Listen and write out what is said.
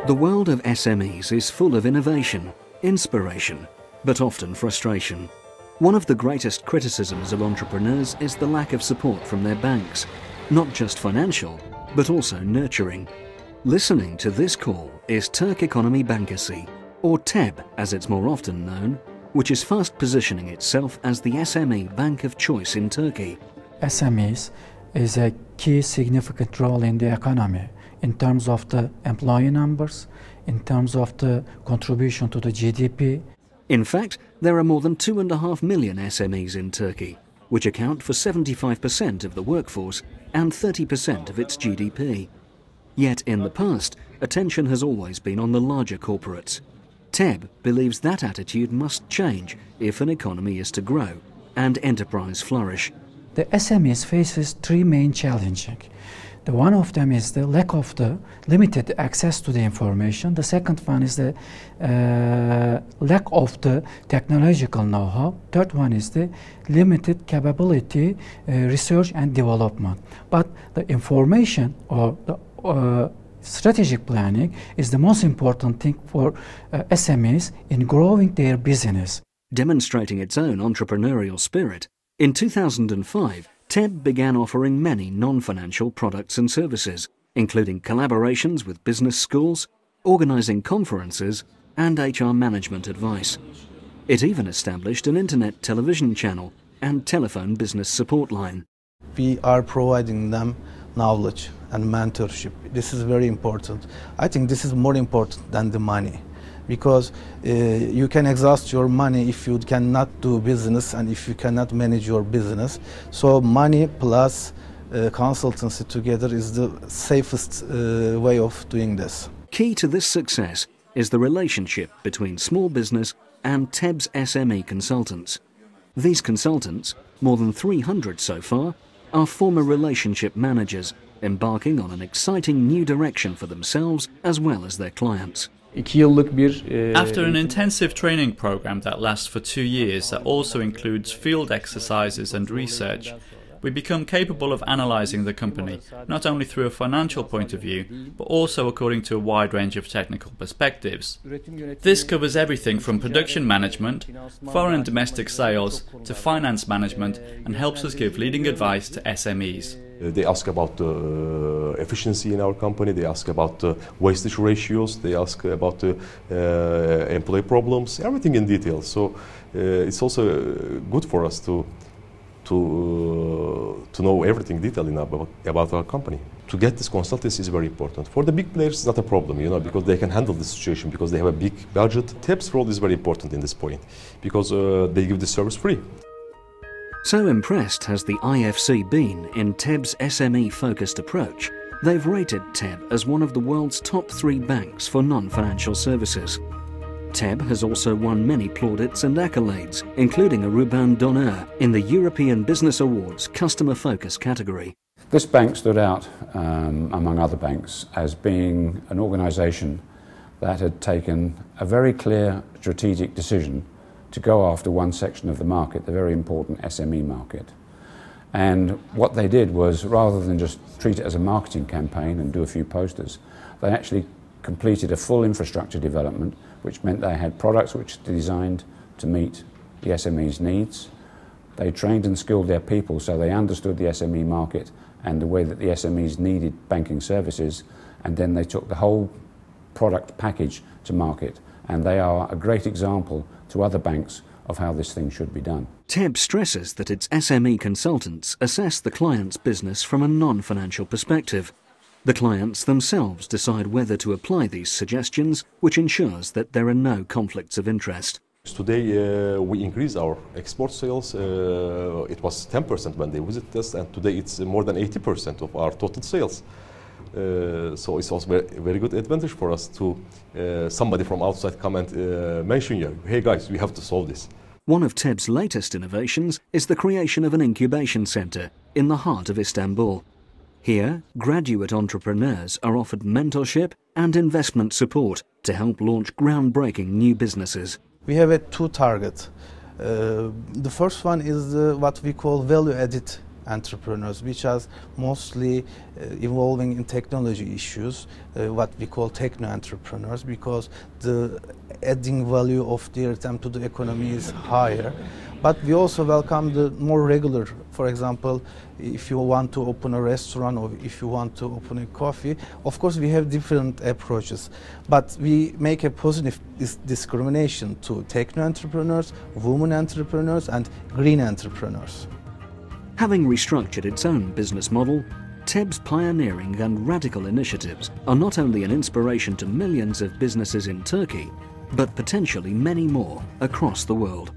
The world of SMEs is full of innovation, inspiration, but often frustration. One of the greatest criticisms of entrepreneurs is the lack of support from their banks, not just financial, but also nurturing. Listening to this call is Turk Ekonomi Banksai, or TEB as it's more often known, which is fast positioning itself as the SME bank of choice in Turkey. SMEs is a key significant role in the economy in terms of the employee numbers, in terms of the contribution to the GDP. In fact, there are more than 2.5 million SMEs in Turkey, which account for 75% of the workforce and 30% of its GDP. Yet in the past, attention has always been on the larger corporates. TEB believes that attitude must change if an economy is to grow and enterprise flourish. The SMEs faces three main challenges. The one of them is the lack of the limited access to the information. The second one is the lack of the technological know-how. Third one is the limited capability, research and development. But the information or the strategic planning is the most important thing for SMEs in growing their business. Demonstrating its own entrepreneurial spirit, in 2005, TEB began offering many non-financial products and services, including collaborations with business schools, organising conferences and HR management advice. It even established an internet television channel and telephone business support line. We are providing them knowledge and mentorship. This is very important. I think this is more important than the money, because you can exhaust your money if you cannot do business and if you cannot manage your business. So money plus consultancy together is the safest way of doing this. Key to this success is the relationship between small business and TEB's SME consultants. These consultants, more than 300 so far, are former relationship managers embarking on an exciting new direction for themselves as well as their clients. After an intensive training program that lasts for 2 years that also includes field exercises and research, we become capable of analysing the company not only through a financial point of view, but also according to a wide range of technical perspectives. This covers everything from production management, foreign and domestic sales, to finance management, and helps us give leading advice to SMEs. They ask about the efficiency in our company, they ask about the wastage ratios, they ask about the employee problems, everything in detail. So it's also good for us to know everything detailing about our company. To get this consultancy is very important. For the big players, it's not a problem, because they can handle the situation, because they have a big budget. TEB's role is very important in this point, because they give the service free. So impressed has the IFC been in TEB's SME-focused approach, they've rated TEB as one of the world's top 3 banks for non-financial services. TEB has also won many plaudits and accolades, including a Ruban d'Honneur in the European Business Awards Customer Focus category. This bank stood out, among other banks, as being an organisation that had taken a very clear strategic decision to go after one section of the market, the very important SME market. And what they did was, rather than just treat it as a marketing campaign and do a few posters, they actually completed a full infrastructure development, which meant they had products which were designed to meet the SME's needs. They trained and skilled their people so they understood the SME market and the way that the SMEs needed banking services, and then they took the whole product package to market. And they are a great example to other banks of how this thing should be done. TEB stresses that its SME consultants assess the client's business from a non-financial perspective. The clients themselves decide whether to apply these suggestions, which ensures that there are no conflicts of interest. Today we increase our export sales. It was 10% when they visited us, and today it's more than 80% of our total sales. So it's also a very good advantage for us to somebody from outside come and mention you, hey guys, we have to solve this. One of TEB's latest innovations is the creation of an incubation centre in the heart of Istanbul. Here, graduate entrepreneurs are offered mentorship and investment support to help launch groundbreaking new businesses. We have 2 targets. The first one is what we call value-added entrepreneurs, which are mostly involving in technology issues, what we call techno-entrepreneurs, because the adding value of them to the economy is higher. But we also welcome the more regular, for example, if you want to open a restaurant or if you want to open a coffee, of course we have different approaches. But we make a positive discrimination to techno-entrepreneurs, women entrepreneurs and green entrepreneurs. Having restructured its own business model, TEB's pioneering and radical initiatives are not only an inspiration to millions of businesses in Turkey, but potentially many more across the world.